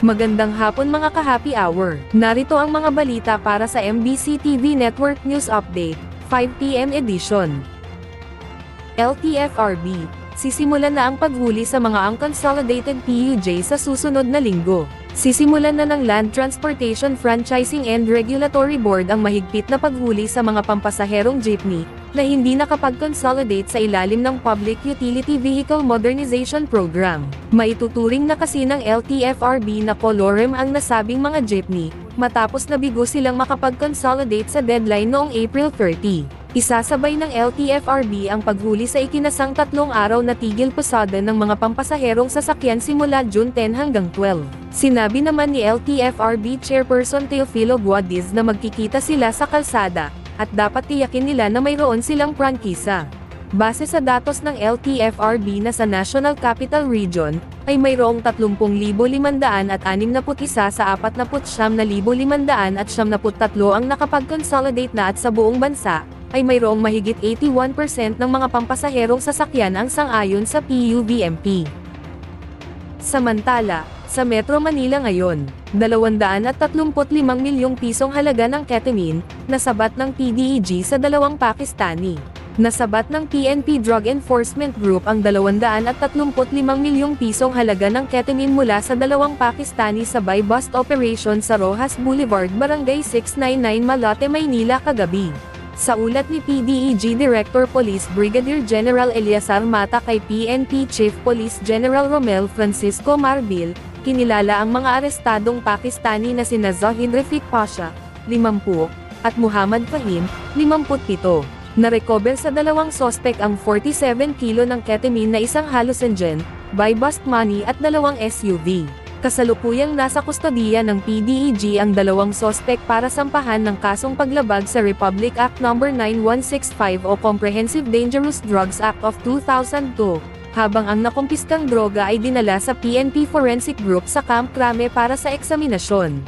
Magandang hapon mga ka-happy hour. Narito ang mga balita para sa MBC TV Network News Update, 5 PM edition. LTFRB, sisimulan na ang paghuli sa mga unconsolidated PUJ sa susunod na linggo. Sisimulan na ng Land Transportation Franchising and Regulatory Board ang mahigpit na paghuli sa mga pampasaherong jeepney na hindi nakapag-consolidate sa ilalim ng Public Utility Vehicle Modernization Program. Maituturing na kasi ng LTFRB na kolorem ang nasabing mga jeepney, matapos nabigo silang makapag-consolidate sa deadline noong April 30. Isasabay ng LTFRB ang paghuli sa ikinasang 3 araw na tigil pasada ng mga pampasaherong sasakyan simula June 10 hanggang 12. Sinabi naman ni LTFRB Chairperson Teofilo Guadiz na magkikita sila sa kalsada, at dapat tiyakin nila na mayroon silang prangkisa. Base sa datos ng LTFRB na sa National Capital Region, ay mayroong 30,561 sa 49,573 ang nakapag-consolidate na at sa buong bansa, ay mayroong mahigit 81% ng mga pampasaherong sasakyan ang sang-ayon sa PUVMP. Samantala, sa Metro Manila ngayon, 235 milyong pisong halaga ng ketamine, nasabat ng PDEG sa 2 Pakistani. Nasabat ng PNP Drug Enforcement Group ang 235 milyong pisong halaga ng ketamine mula sa 2 Pakistani sa buy-bust operation sa Rojas Boulevard, Barangay 699 Malate, Maynila kagabi. Sa ulat ni PDEG Director Police Brigadier General Eliazar Mata kay PNP Chief Police General Romel Francisco Marbil, kinilala ang mga arestadong Pakistani na sina Zahid Rafiq Pasha, 50, at Muhammad Fahim, 57. Narecover sa 2 sospek ang 47 kilo ng ketamine na isang hallucinogen, buy-bust money at 2 SUV. Kasalukuyang nasa kustodiya ng PDEG ang 2 sospek para sampahan ng kasong paglabag sa Republic Act No. 9165 o Comprehensive Dangerous Drugs Act of 2002, habang ang nakumpiskang droga ay dinala sa PNP Forensic Group sa Camp Crame para sa eksaminasyon.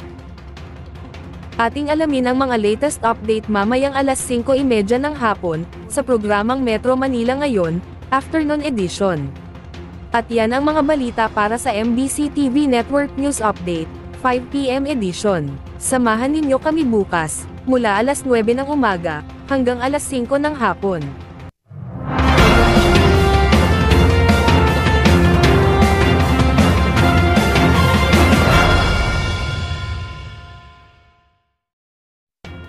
Ating alamin ang mga latest update mamayang alas 5:30 ng hapon, sa programang Metro Manila Ngayon, Afternoon Edition. At yan ang mga balita para sa MBC TV Network News Update, 5 PM edition. Samahan ninyo kami bukas, mula alas 9 ng umaga, hanggang alas 5 ng hapon.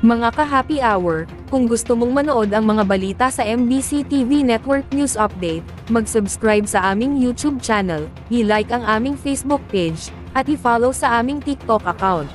Mga ka-happy hour, kung gusto mong manood ang mga balita sa MBC TV Network News Update, mag-subscribe sa aming YouTube channel, i-like ang aming Facebook page, at i-follow sa aming TikTok account.